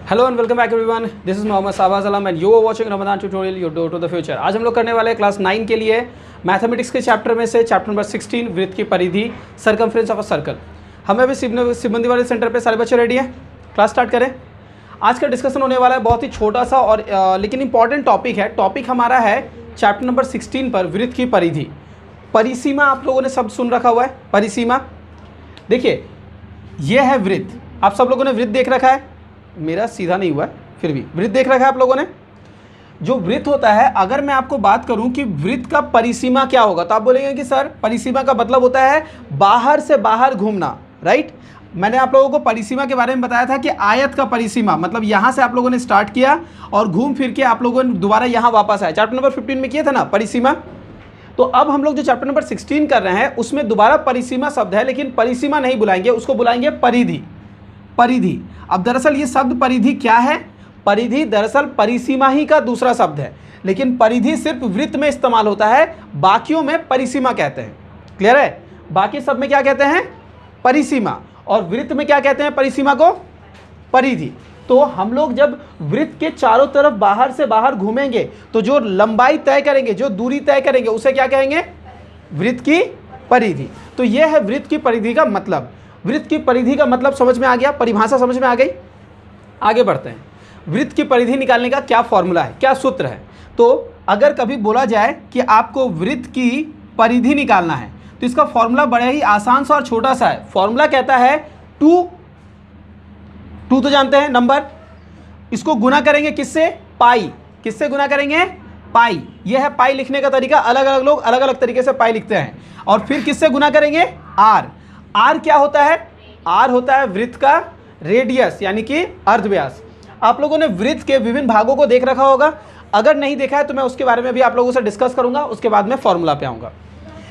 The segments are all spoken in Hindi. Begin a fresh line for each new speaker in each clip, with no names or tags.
Hello and welcome back everyone, this is Mohammad Shahbaz Alam and you are watching Ramzan tutorial your door to the future. आज हम लोग करने वाले हैं क्लास 9 के लिए मैथमेटिक्स के चैप्टर में से चैप्टर नंबर 16 वृत्त की परिधि, सर्कमफ्रेंस ऑफ अ सर्कल। हमें अभी सिबंदी वाले सेंटर पे सारे बच्चे रेडी हैं, क्लास स्टार्ट करें। आज का डिस्कशन होने वाला है बहुत ही छोटा सा और लेकिन इंपॉर्टेंट टॉपिक है। टॉपिक हमारा है चैप्टर नंबर 16 पर वृत्त की परिधि। परिसीमा आप लोगों ने सब सुन रखा हुआ है। परिसीमा देखिए, यह है वृत्त। आप सब लोगों ने वृत्त देख रखा है, मेरा सीधा नहीं हुआ है फिर भी वृत्त देख रखा है आप लोगों ने। जो वृत्त होता है, अगर मैं आपको बात करूं कि वृत्त का परिसीमा क्या होगा तो आप बोलेंगे कि सर परिसीमा का मतलब होता है बाहर से बाहर घूमना, राइट। मैंने आप लोगों को परिसीमा के बारे में बताया था कि आयत का परिसीमा मतलब यहां से आप लोगों ने स्टार्ट किया और घूम फिर के आप लोगों ने दोबारा यहां वापस आए। चैप्टर नंबर 15 में किया था ना परिसीमा। तो अब हम लोग जो चैप्टर नंबर 16 कर रहे हैं उसमें दोबारा परिसीमा शब्द है, लेकिन परिसीमा नहीं बुलाएंगे, उसको बुलाएंगे परिधि। परिधि। अब दरअसल ये शब्द परिधि क्या है? परिधि दरअसल परिसीमा ही का दूसरा शब्द है, लेकिन परिधि सिर्फ वृत्त में इस्तेमाल होता है, बाकियों में परिसीमा कहते हैं। क्लियर है? बाकी सब में क्या कहते हैं? परिसीमा। और वृत्त में क्या कहते हैं परिसीमा को? परिधि। तो हम लोग जब वृत्त के चारों तरफ बाहर से बाहर घूमेंगे तो जो लंबाई तय करेंगे, जो दूरी तय करेंगे, उसे क्या कहेंगे? वृत्त की परिधि। तो यह है वृत्त की परिधि का मतलब। वृत्त की परिधि का मतलब समझ में आ गया, परिभाषा समझ में आ गई। आगे बढ़ते हैं। वृत्त की परिधि निकालने का क्या फॉर्मूला है, क्या सूत्र है? तो अगर कभी बोला जाए कि आपको वृत्त की परिधि निकालना है तो इसका फॉर्मूला बड़ा ही आसान सा और छोटा सा है। फॉर्मूला कहता है टू तो जानते हैं नंबर, इसको गुना करेंगे किससे? पाई। किससे गुना करेंगे? पाई। यह है पाई लिखने का तरीका। अलग अलग लोग अलग अलग तरीके से पाई लिखते हैं। और फिर किससे गुना करेंगे? आर। आर क्या होता है? आर होता है वृत्त का रेडियस यानी कि अर्धव्यास। आप लोगों ने वृत्त के विभिन्न भागों को देख रखा होगा, अगर नहीं देखा है तो मैं उसके बारे में भी आप लोगों से डिस्कस करूंगा, उसके बाद में फॉर्मूला पे आऊंगा।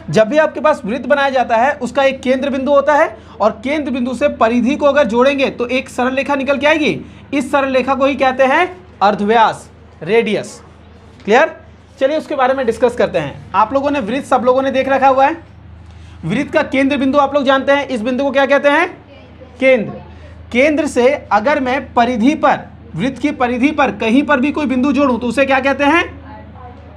जब भी आपके पास वृत्त बनाया जाता है उसका एक केंद्र बिंदु होता है और केंद्र बिंदु से परिधि को अगर जोड़ेंगे तो एक सरल रेखा निकल के आएगी। इस सरल रेखा को ही कहते हैं अर्धव्यास, रेडियस। क्लियर? चलिए उसके बारे में डिस्कस करते हैं। आप लोगों ने वृत्त सब लोगों ने देख रखा हुआ है। वृत्त का केंद्र बिंदु आप लोग जानते हैं, इस बिंदु को क्या कहते हैं? केंद्र। केंद्र से अगर मैं परिधि पर, वृत्त की परिधि पर कहीं पर भी कोई बिंदु जोड़ूं तो उसे क्या कहते हैं?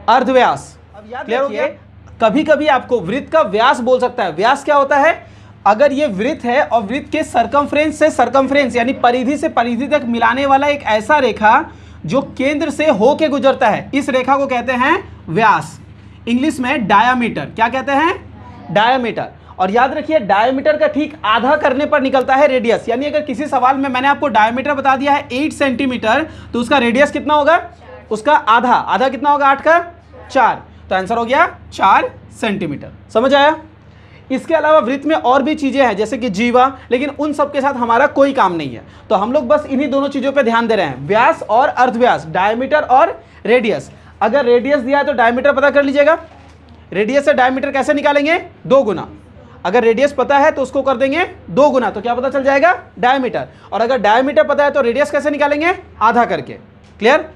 अर्धव्यास। अब याद रखिए, कभी कभी आपको वृत्त का व्यास बोल सकता है। व्यास क्या होता है? अगर ये वृत्त है और वृत्त के सर्कमफ्रेंस से सर्कमफ्रेंस यानी परिधि से परिधि तक मिलाने वाला एक ऐसा रेखा जो केंद्र से होके गुजरता है, इस रेखा को कहते हैं व्यास। इंग्लिश में डायामीटर। क्या कहते हैं? डायामीटर। और याद रखिए डायामीटर का ठीक आधा करने पर निकलता है रेडियस। यानी अगर किसी सवाल में मैंने आपको डायामीटर बता दिया है 8 सेंटीमीटर तो उसका रेडियस कितना होगा? उसका आधा। आधा कितना होगा? 8 का 4, तो आंसर हो गया 4 सेंटीमीटर। समझ आया? इसके अलावा वृत्त में और भी चीजें हैं जैसे कि जीवा, लेकिन उन सब के साथ हमारा कोई काम नहीं है। तो हम लोग बस इन्हीं दोनों चीजों पे ध्यान दे रहे हैं, व्यास और अर्धव्यास, डायमीटर और रेडियस। अगर रेडियस दिया है तो डायमीटर पता कर लीजिएगा। रेडियस से डायमीटर कैसे निकालेंगे? 2 गुना। अगर रेडियस पता है तो उसको कर देंगे 2 गुना, तो क्या पता चल जाएगा? डायमीटर। और अगर डायमीटर पता है तो रेडियस कैसे निकालेंगे? आधा करके। क्लियर?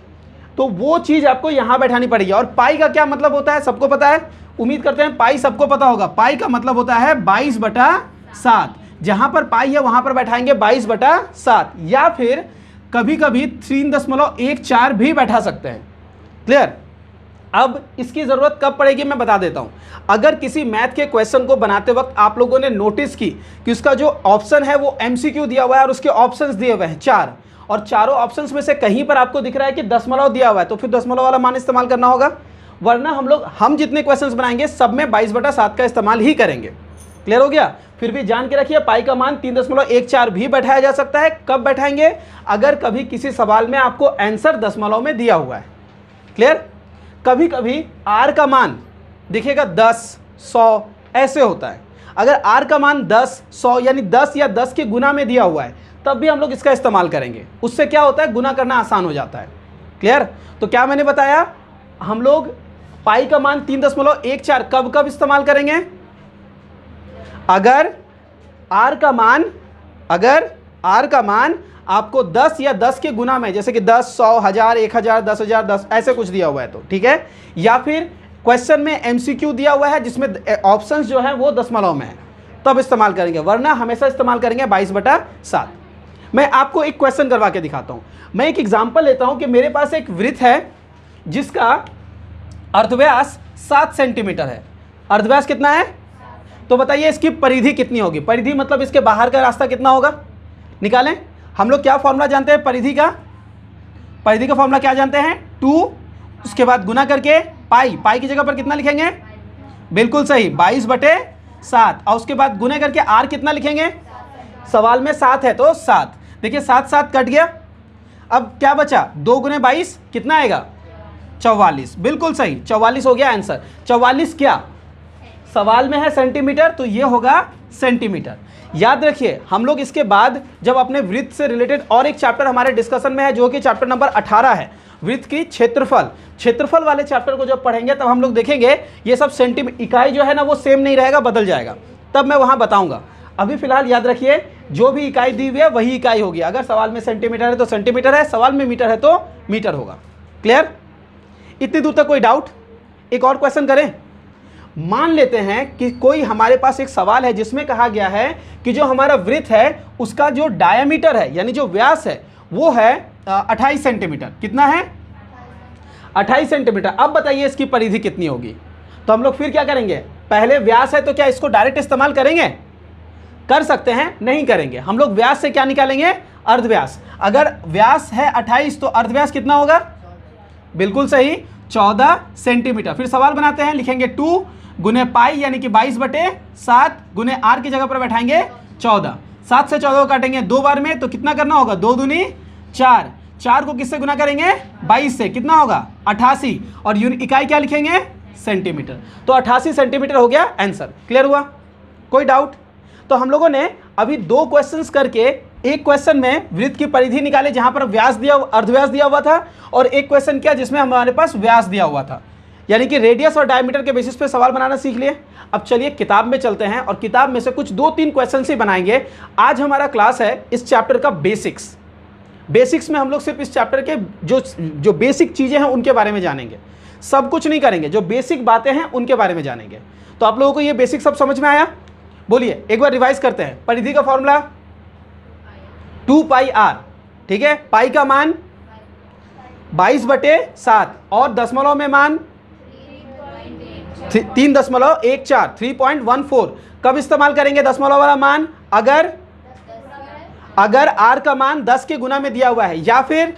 तो वो चीज आपको यहां बैठानी पड़ेगी। और पाई का क्या मतलब होता है सबको पता है, उम्मीद करते हैं पाई सबको पता होगा। पाई का मतलब होता है 22/7। जहां पर पाई है वहां पर बैठाएंगे 22/7, या फिर कभी कभी 3.14 भी बैठा सकते हैं। क्लियर? अब इसकी जरूरत कब पड़ेगी मैं बता देता हूं। अगर किसी मैथ के क्वेश्चन को बनाते वक्त आप लोगों ने नोटिस की कि उसका जो ऑप्शन है वो एमसीक्यू दिया हुआ है और उसके ऑप्शंस दिए हुए हैं 4, और चारों ऑप्शंस में से कहीं पर आपको दिख रहा है कि दशमलव दिया हुआ है, तो फिर दशमलव वाला मान इस्तेमाल करना होगा। वरना हम जितने क्वेश्चंस बनाएंगे सब में 22/7 का इस्तेमाल ही करेंगे। क्लियर हो गया? फिर भी जान के रखिए पाई का मान 3.14 भी बैठाया जा सकता है। कब बैठाएंगे? अगर कभी किसी सवाल में आपको आंसर दशमलव में दिया हुआ है। क्लियर? कभी कभी आर का मान दिखेगा 10, 100 ऐसे होता है। अगर आर का मान 10, 100 यानी 10 या 10 के गुना में दिया हुआ है तब भी हम लोग इसका इस्तेमाल करेंगे। उससे क्या होता है? गुना करना आसान हो जाता है। क्लियर? तो क्या मैंने बताया, हम लोग पाई का मान 3.14 कब कब इस्तेमाल करेंगे? अगर आर का मान आपको 10 या 10 के गुना में, जैसे कि 10, 100, 1000, 1000, 10,000, 10 ऐसे कुछ दिया हुआ है तो ठीक है। या फिर क्वेश्चन में एमसीक्यू दिया हुआ है जिसमें ऑप्शंस जो है वो दशमलव में है, तब इस्तेमाल करेंगे। वरना हमेशा इस्तेमाल करेंगे 22/7। मैं आपको एक क्वेश्चन करवा के दिखाता हूं। मैं एक एग्जांपल लेता हूं कि मेरे पास एक वृत्त है जिसका अर्धव्यास 7 सेंटीमीटर है। अर्धव्यास कितना है? तो बताइए इसकी परिधि कितनी होगी? परिधि मतलब इसके बाहर का रास्ता कितना होगा, निकालें। हम लोग क्या फॉर्मूला जानते हैं परिधि का? परिधि का फॉर्मूला क्या जानते हैं? 2, उसके बाद गुना करके पाई, पाई की जगह पर कितना लिखेंगे? बिल्कुल सही, 22/7, और उसके बाद गुने करके आर कितना लिखेंगे? सवाल में 7 है तो 7। देखिए 7 7 कट गया, अब क्या बचा? 2 गुने 22 कितना आएगा? 44। बिल्कुल सही, 44 हो गया आंसर। 44 क्या सवाल में है सेंटीमीटर, तो ये होगा सेंटीमीटर। याद रखिए हम लोग इसके बाद जब अपने वृत्त से रिलेटेड और एक चैप्टर हमारे डिस्कशन में है जो कि चैप्टर नंबर 18 है, वृत्त की क्षेत्रफल वाले चैप्टर को जब पढ़ेंगे तब हम लोग देखेंगे ये सब सेंटीमीटर, इकाई जो है ना वो सेम नहीं रहेगा, बदल जाएगा, तब मैं वहां बताऊंगा। अभी फिलहाल याद रखिए जो भी इकाई दी हुई है वही इकाई होगी। अगर सवाल में सेंटीमीटर है तो सेंटीमीटर है, सवाल में मीटर है तो मीटर होगा। क्लियर? इतनी दूर तक कोई डाउट? एक और क्वेश्चन करें। मान लेते हैं कि कोई हमारे पास एक सवाल है जिसमें कहा गया है कि जो हमारा वृत्त है उसका जो डायमीटर है यानी जो व्यास है वो है 28 सेंटीमीटर। कितना है? 28 सेंटीमीटर। अब बताइए इसकी परिधि कितनी होगी? तो हम लोग फिर क्या करेंगे? पहले व्यास है तो क्या इसको डायरेक्ट इस्तेमाल करेंगे? कर सकते हैं, नहीं करेंगे। हम लोग व्यास से क्या निकालेंगे? अर्धव्यास। अगर व्यास है 28 तो अर्धव्यास कितना होगा? बिल्कुल सही, 14 सेंटीमीटर। फिर सवाल बनाते हैं, लिखेंगे 2 गुने पाई यानी कि 22/7 गुने आर की जगह पर बैठाएंगे 14। 7 से 14 को काटेंगे 2 बार में तो कितना करना होगा? 2 दूनी 4। 4 को किससे गुना करेंगे? 22 से। कितना होगा? 88। और इकाई क्या लिखेंगे? सेंटीमीटर। तो 88 सेंटीमीटर हो गया आंसर। क्लियर हुआ? कोई डाउट? तो हम लोगों ने अभी 2 क्वेश्चंस करके, एक क्वेश्चन में वृत्त की परिधि निकाले जहां पर व्यास दिया, अर्धव्यास दिया हुआ था, और एक क्वेश्चन किया जिसमें हमारे पास व्यास दिया हुआ था, यानी कि रेडियस और डायमीटर के बेसिस पे सवाल बनाना सीख लिए। अब चलिए किताब में चलते हैं और किताब में से कुछ 2-3 क्वेश्चन ही बनाएंगे। आज हमारा क्लास है इस चैप्टर का बेसिक्स में हम लोग सिर्फ इस चैप्टर के जो बेसिक चीजें हैं उनके बारे में जानेंगे, सब कुछ नहीं करेंगे, जो बेसिक बातें हैं उनके बारे में जानेंगे। तो आप लोगों को ये बेसिक सब समझ में आया? बोलिए, एक बार रिवाइज करते हैं। परिधि का फॉर्मूला 2πr, ठीक है। पाई का मान 22/7 और दशमलव में मान 3.14, 3.14। कब इस्तेमाल करेंगे दशमलव वाला मान? अगर आर का मान 10 के गुना में दिया हुआ है, या फिर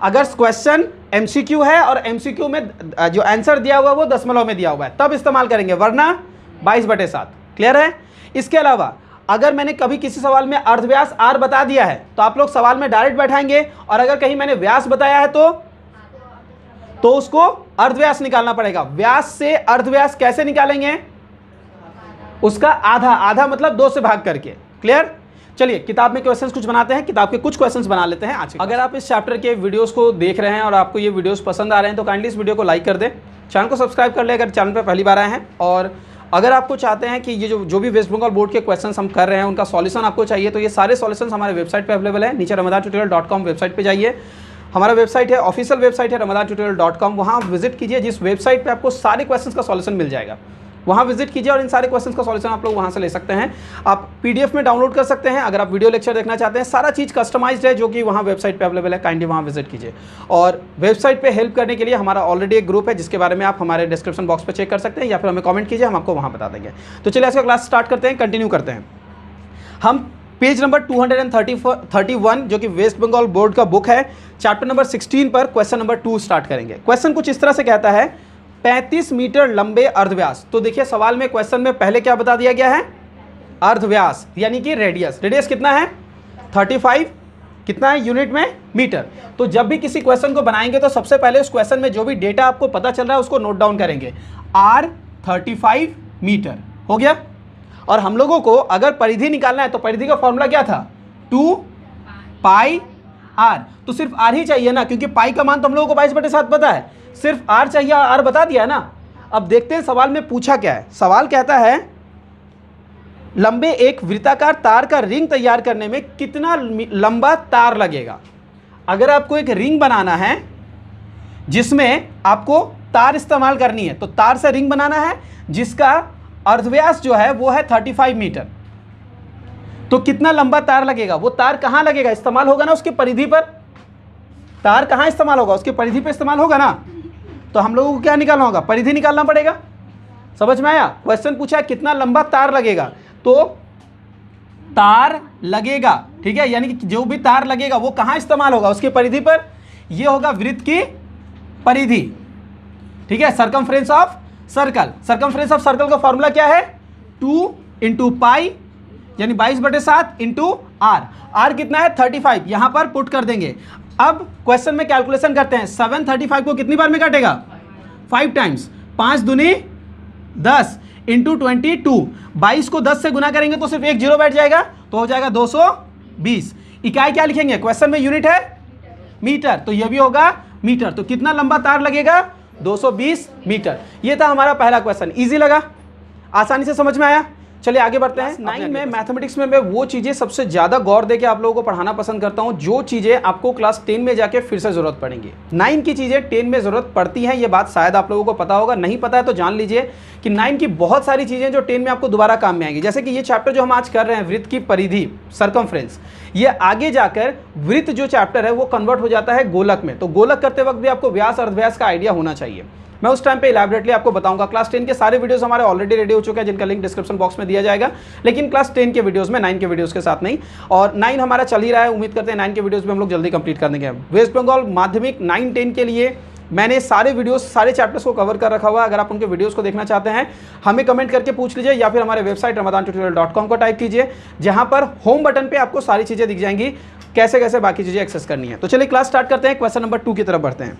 अगर क्वेश्चन एमसीक्यू है और एमसीक्यू में जो आंसर दिया हुआ है वो दशमलव में दिया हुआ है, तब इस्तेमाल करेंगे, वरना 22/7। क्लियर है? इसके अलावा अगर मैंने कभी किसी सवाल में अर्धव्यास आर बता दिया है तो आप लोग सवाल में डायरेक्ट बैठाएंगे, और अगर कहीं मैंने व्यास बताया है तो उसको अर्धव्यास निकालना पड़ेगा। व्यास से अर्धव्यास कैसे निकालेंगे? उसका आधा मतलब 2 से भाग करके। क्लियर? चलिए किताब में क्वेश्चंस कुछ बनाते हैं, किताब के कुछ क्वेश्चंस बना लेते हैं आज। अगर आप इस चैप्टर के वीडियोस को देख रहे हैं और आपको ये वीडियोस पसंद आ रहे हैं तो काइंडली इस वीडियो को लाइक कर दें, चैनल को सब्सक्राइब कर लें अगर चैनल पर पहली बार आए हैं। और अगर आपको चाहते हैं कि ये जो भी वेस्ट बंगाल बोर्ड के क्वेश्चंस हम कर रहे हैं उनका सॉल्यूशन आपको चाहिए तो ये सारे सॉल्यूशंस हमारे वेबसाइट पे अवेलेबल है। नीचे ramadantutorial.com वेबसाइट पे जाइए, हमारा वेबसाइट है, ऑफिशियल वेबसाइट है ramadantutorial.com, वहाँ विजिट कीजिए। जिस वेबसाइट पे आपको सारे क्वेश्चंस का सॉल्यूशन मिल जाएगा, वहाँ विजिट कीजिए और इन सारे क्वेश्चंस का सॉल्यूशन आप लोग वहाँ से ले सकते हैं। आप पीडीएफ में डाउनलोड कर सकते हैं। अगर आप वीडियो लेक्चर देखना चाहते हैं, सारा चीज़ कस्टमाइज्ड है जो कि वहाँ वेबसाइट पे अवेलेबल है, काइंडली वहाँ विजिट कीजिए। और वेबसाइट पे हेल्प करने के लिए हमारा ऑलरेडी एक ग्रुप है जिसके बारे में आप हमारे डिस्क्रिप्शन बॉक्स पे चेक कर सकते हैं, या फिर हमें कमेंट कीजिए, हम आपको वहाँ बता देंगे। तो चलिए इसका क्लास स्टार्ट करते हैं, कंटिन्यू करते हैं। हम पेज नंबर 231 जो कि वेस्ट बंगाल बोर्ड का बुक है, चैप्टर नंबर 16 पर क्वेश्चन नंबर 2 स्टार्ट करेंगे। क्वेश्चन कुछ इस तरह से कहता है, 35 मीटर लंबे अर्धव्यास। तो देखिए सवाल में क्वेश्चन में पहले क्या बता दिया गया है? अर्धव्यास यानी कि रेडियस। रेडियस कितना है? 35। कितना है यूनिट में? मीटर। तो जब भी किसी क्वेश्चन को बनाएंगे तो सबसे पहले उस क्वेश्चन में जो भी डेटा आपको पता चल रहा है उसको नोट डाउन करेंगे। आर 35 मीटर हो गया। और हम लोगों को अगर परिधि निकालना है तो परिधि का फॉर्मूला क्या था? 2πr। तो सिर्फ आर ही चाहिए ना, क्योंकि पाई का मान तो हम लोगों को 22/7 पता है, सिर्फ आर चाहिए, आर बता दिया है ना। अब देखते हैं सवाल में पूछा क्या है। सवाल कहता है लंबे एक वृत्ताकार तार का रिंग तैयार करने में कितना लंबा तार लगेगा। अगर आपको एक रिंग बनाना है जिसमें आपको तार इस्तेमाल करनी है, तो तार से रिंग बनाना है जिसका अर्धव्यास जो है वो है 35 मीटर। तो कितना लंबा तार लगेगा, वो तार कहाँ लगेगा, इस्तेमाल होगा ना उसकी परिधि पर। तार कहाँ इस्तेमाल होगा, उसकी परिधि पर इस्तेमाल होगा ना। तो हम लोगों को क्या निकालना होगा, परिधि निकालना पड़ेगा। समझ में आया। क्वेश्चन पूछा कितना लंबा तार लगेगा, तो तार लगेगा, ठीक है, यानी कि जो भी तार लगेगा वो कहाँ इस्तेमाल होगा, उसकी परिधि पर। ये होगा वृत्त की परिधि, ठीक है, circumference of circle. Circumference of circle का फॉर्मूला क्या है, 2 इंटू पाई यानी 22/7 इंटू आर। आर कितना है 35, यहां पर पुट कर देंगे। अब क्वेश्चन में कैलकुलेशन करते हैं, 735 को कितनी बार में काटेगा, 5 टाइम्स, 5 दूनी 10 इंटू 22, 22 को 10 से गुना करेंगे तो सिर्फ एक जीरो बैठ जाएगा, तो हो जाएगा 220। इकाई क्या लिखेंगे, क्वेश्चन में यूनिट है मीटर, तो यह भी होगा मीटर। तो कितना लंबा तार लगेगा, 220 मीटर। यह था हमारा पहला क्वेश्चन। इजी लगा, आसानी से समझ में आया। चलिए आगे बढ़ते हैं। 9 में मैथमेटिक्स में मैं वो चीज़ें सबसे ज़्यादा गौर दे के आप लोगों को पढ़ाना पसंद करता हूँ जो चीज़ें आपको क्लास 10 में जाके फिर से ज़रूरत पड़ेंगी। 9 की चीज़ें 10 में ज़रूरत पड़ती हैं, ये बात शायद आप लोगों को पता होगा, नहीं पता है तो जान लीजिए कि 9 की बहुत सारी चीज़ें जो 10 में आपको दोबारा काम में आएंगी। जैसे कि ये चैप्टर जो हम आज कर रहे हैं, वृत्त की परिधि, सर्कमफ्रेंस, ये आगे जाकर वृत्त जो चैप्टर है वो कन्वर्ट हो जाता है गोलक में। तो गोलक करते वक्त भी आपको व्यास अर्धव्यास का आइडिया होना चाहिए। मैं उस टाइम पे इलैबोरेटली आपको बताऊंगा। क्लास 10 के सारे वीडियोस हमारे ऑलरेडी रेडी हो चुके हैं, जिनका लिंक डिस्क्रिप्शन बॉक्स में दिया जाएगा, लेकिन क्लास 10 के वीडियोस में, 9 के वीडियोस के साथ नहीं। और 9 हमारा चल ही रहा है, उम्मीद करते हैं 9 के वीडियोस भी हम लोग जल्दी कंप्लीट कर देंगे। वेस्ट बंगाल माध्यमिक 9-10 के लिए मैंने सारे वीडियोस, सारे चैप्टर्स को कवर कर रखा हुआ है। अगर आप उनके वीडियोस को देखना चाहते हैं, हमें कमेंट करके पूछ लीजिए, या फिर हमारे वेबसाइट ramadantutorial.com को टाइप कीजिए, जहां पर होम बटन पे आपको सारी चीज़ें दिख जाएंगी, कैसे कैसे बाकी चीज़ें एक्सेस करनी है। तो चलिए क्लास स्टार्ट करते हैं। क्वेश्चन नंबर 2 की तरफ बढ़ते हैं।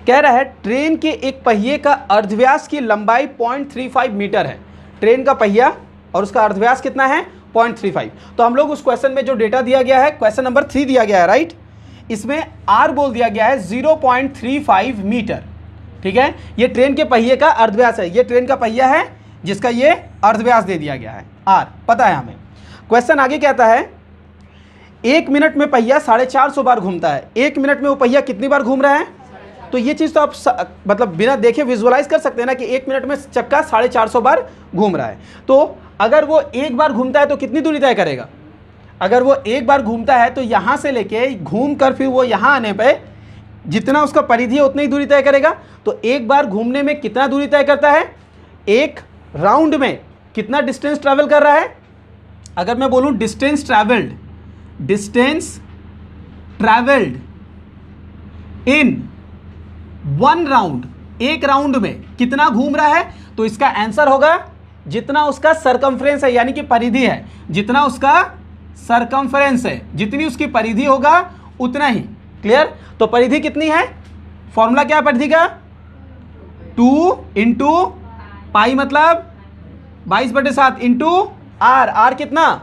कह रहा है ट्रेन के एक पहिए का अर्धव्यास की लंबाई 0.35 मीटर है। ट्रेन का पहिया और उसका अर्धव्यास कितना है, 0.35। तो हम लोग उस क्वेश्चन में जो डेटा दिया गया है, क्वेश्चन नंबर 3 दिया गया है, राइट, इसमें आर बोल दिया गया है 0.35 मीटर, ठीक है। ये ट्रेन के पहिए का अर्धव्यास है, ये ट्रेन का पहिया है जिसका ये अर्धव्यास दे दिया गया है, आर पता है हमें। क्वेश्चन आगे कहता है 1 मिनट में पहिया 450 बार घूमता है। 1 मिनट में वो पहिया कितनी बार घूम रहा है, तो ये चीज़ तो आप मतलब बिना देखे विजुअलाइज कर सकते हैं ना कि 1 मिनट में चक्का 450 बार घूम रहा है। तो अगर वो एक बार घूमता है तो कितनी दूरी तय करेगा, अगर वो एक बार घूमता है तो यहाँ से लेके घूम कर फिर वो यहाँ आने पे जितना उसका परिधि है उतनी ही दूरी तय करेगा। तो एक बार घूमने में कितना दूरी तय करता है, एक राउंड में कितना डिस्टेंस ट्रैवल कर रहा है। अगर मैं बोलूँ डिस्टेंस ट्रैवल्ड इन 1 राउंड, एक राउंड में कितना घूम रहा है, तो इसका आंसर होगा जितना उसका सरकमफ्रेंस है, यानी कि परिधि है, जितना उसका सरकमफ्रेंस है, जितनी उसकी परिधि होगा उतना ही। क्लियर। तो परिधि कितनी है, फॉर्मूला क्या है परिधि का, 2 इंटू पाई मतलब 22/7 इंटू आर। आर कितना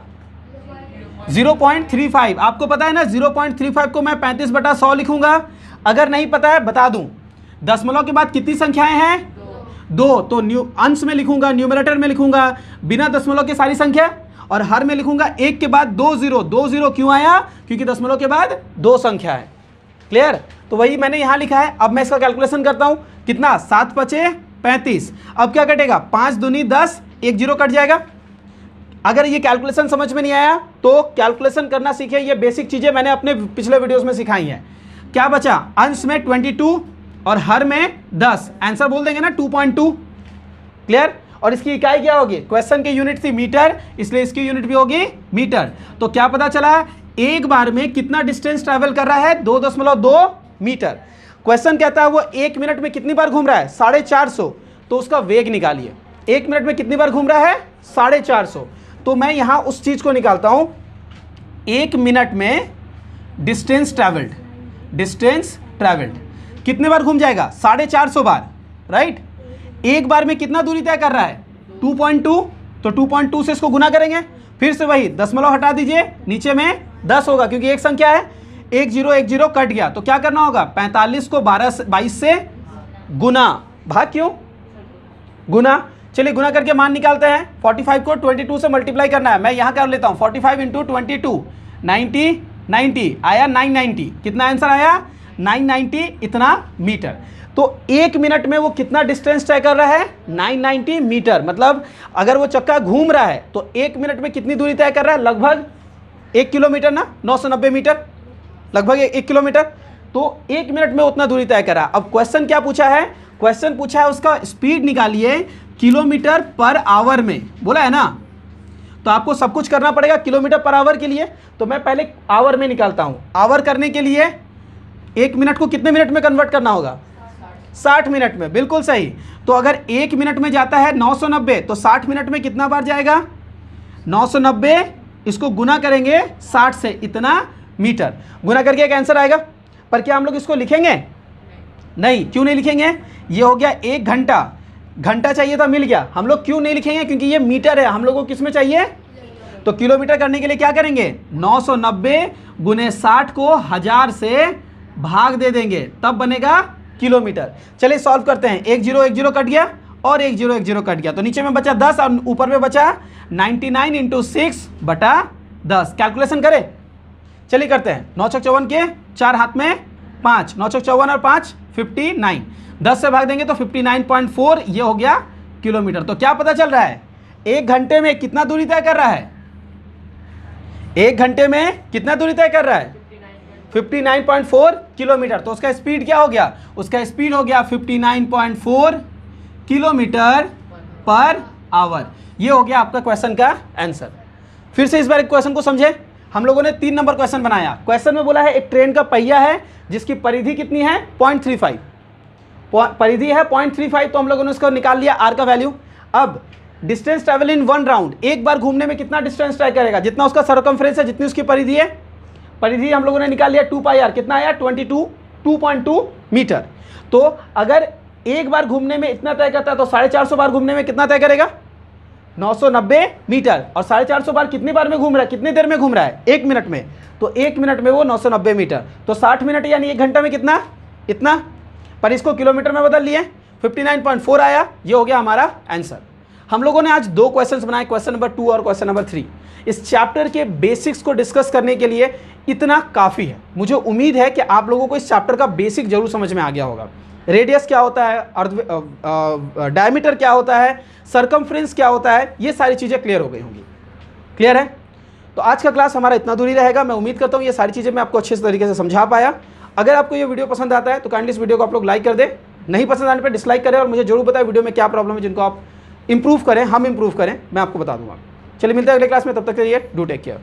0.35। आपको पता है ना 0.35 को मैं 35/100 लिखूंगा। अगर नहीं पता है बता दूं, दशमलव के बाद कितनी संख्याएं हैं, 2, तो अंश में लिखूंगा, न्यूमरेटर में लिखूंगा बिना दशमलव के सारी संख्या, और हर में लिखूंगा 1 के बाद 2 जीरो। 2 जीरो क्यों आया, क्योंकि दशमलव के बाद 2 संख्या है। क्लियर। तो वही मैंने यहां लिखा है। अब मैं इसका कैलकुलेशन करता हूं, कितना 7×5 = 35। अब क्या कटेगा, 5 दूनी 10, 1 जीरो कट जाएगा। अगर ये कैलकुलेशन समझ में नहीं आया तो कैलकुलेशन करना सीखे, ये बेसिक चीजें मैंने अपने पिछले वीडियोस में सिखाई हैं। क्या बचा, अंश में 22 और हर में 10, आंसर बोल देंगे ना 2.2। क्लियर। और इसकी इकाई क्या होगी, क्वेश्चन की यूनिट थी मीटर, इसलिए इसकी यूनिट भी होगी मीटर। तो क्या पता चला, एक बार में कितना डिस्टेंस ट्रैवल कर रहा है, 2.2 मीटर। क्वेश्चन कहता है वो 1 मिनट में कितनी बार घूम रहा है, 450, तो उसका वेग निकालिए। 1 मिनट में कितनी बार घूम रहा है, 450। तो मैं यहां उस चीज को निकालता हूं, 1 मिनट में डिस्टेंस ट्रैवल्ड कितने बार घूम जाएगा, 450 बार, राइट। एक बार में कितना दूरी तय कर रहा है, 2.2, तो 2.2 से इसको गुना करेंगे, फिर से वही दशमलव हटा दीजिए, नीचे में 10 होगा क्योंकि एक संख्या है, 1 जीरो कट गया। तो क्या करना होगा, 45 को 22 से गुना, भाग क्यों, गुना। चलिए गुना करके मान निकालते हैं। 45 को 22 से मल्टीप्लाई करना है, मैं यहां कर लेता हूं, 45 × 22 90 आया 990। कितना आंसर आया, 990 इतना मीटर। तो 1 मिनट में वो कितना डिस्टेंस तय कर रहा है? 990 मीटर। मतलब अगर वो चक्का घूम रहा है तो 1 मिनट में कितनी दूरी तय कर रहा है? लगभग 1 किलोमीटर ना, 990 मीटर, लगभग 1 किलोमीटर। तो 1 मिनट में उतना दूरी तय कर रहा है। अब क्वेश्चन क्या पूछा है? क्वेश्चन पूछा है उसका स्पीड निकालिए किलोमीटर पर आवर में, बोला है ना। तो आपको सब कुछ करना पड़ेगा किलोमीटर पर आवर के लिए। तो मैं पहले आवर में निकालता हूं। आवर करने के लिए 1 मिनट को कितने मिनट में कन्वर्ट करना होगा? 60 मिनट में, बिल्कुल सही। तो अगर 1 मिनट में जाता है 990, तो 60 मिनट में कितना बार जाएगा? 990, इसको गुना करेंगे 60 से, इतना मीटर। गुना करके एक आंसर आएगा। पर क्या हम लोग इसको लिखेंगे? नहीं। क्यों नहीं लिखेंगे? ये हो गया 1 घंटा, घंटा चाहिए था, मिल गया। हम लोग क्यों नहीं लिखेंगे? क्योंकि ये मीटर है, हम लोगों को किस में चाहिए? तो किलोमीटर करने के लिए क्या करेंगे? 990 गुने 60 को 1000 से भाग दे देंगे, तब बनेगा किलोमीटर। चलिए सॉल्व करते हैं। 1 0 1 0 कट गया और 1 0 1 0 कट गया, तो नीचे में बचा 10 और ऊपर में बचा 99 इंटू 6 बटा 10। कैलकुलेशन करें? चलिए करते हैं। 9 छक 54 के 4 हाथ में 5, 9 छक 54 और 5 59, 10 से भाग देंगे तो 59.4, ये हो गया किलोमीटर। तो क्या पता चल रहा है? 1 घंटे में कितना दूरी तय कर रहा है? 1 घंटे में कितना दूरी तय कर रहा है? 59.4 किलोमीटर। तो उसका स्पीड क्या हो गया? उसका स्पीड हो गया 59.4 किलोमीटर पर आवर। ये हो गया आपका क्वेश्चन का आंसर। फिर से इस बार एक क्वेश्चन को समझे। हम लोगों ने 3 नंबर क्वेश्चन बनाया। क्वेश्चन में बोला है एक ट्रेन का पहिया है जिसकी परिधि कितनी है? 0.35, परिधि है 0.35। तो हम लोगों ने उसको निकाल लिया आर का वैल्यू। अब डिस्टेंस ट्रेवल इन 1 राउंड, एक बार घूमने में कितना डिस्टेंस तय करेगा? जितना उसका सर्कमफ्रेंस है, जितनी उसकी परिधि है, परिधि हम लोगों ने निकाल लिया 2 पाई आर। कितना आया? 2.2 मीटर। तो अगर एक बार घूमने में इतना तय करता है तो 450 बार घूमने में कितना तय करेगा? 990 मीटर। और 450 बार कितनी बार में घूम रहा है? कितनी देर में घूम रहा है? 1 मिनट में। तो 1 मिनट में वो 990 मीटर। तो 60 मिनट यानी 1 घंटा में कितना? इतना। पर इसको किलोमीटर में बदल लिए, 59.4 आया। ये हो गया हमारा आंसर। हम लोगों ने आज 2 क्वेश्चंस बनाए, क्वेश्चन नंबर 2 और क्वेश्चन नंबर 3। इस चैप्टर के बेसिक्स को डिस्कस करने के लिए इतना काफ़ी है। मुझे उम्मीद है कि आप लोगों को इस चैप्टर का बेसिक जरूर समझ में आ गया होगा। रेडियस क्या होता है, डायमीटर क्या होता है, सरकमफ्रेंस क्या होता है, ये सारी चीज़ें क्लियर हो गई होंगी। क्लियर है? तो आज का क्लास हमारा इतना दूर ही रहेगा। मैं उम्मीद करता हूँ ये सारी चीज़ें मैं आपको अच्छे तरीके से समझा पाया। अगर आपको ये वीडियो पसंद आता है तो काइंडली इस वीडियो को आप लोग लाइक कर दें, नहीं पसंद आने पर डिसलाइक करें और मुझे जरूर बताएं वीडियो में क्या प्रॉब्लम है जिनको आप इंप्रूव करें, हम इंप्रूव करें, मैं आपको बता दूंगा। चलिए मिलते हैं अगले क्लास में, तब तक के लिए डू टेक केयर।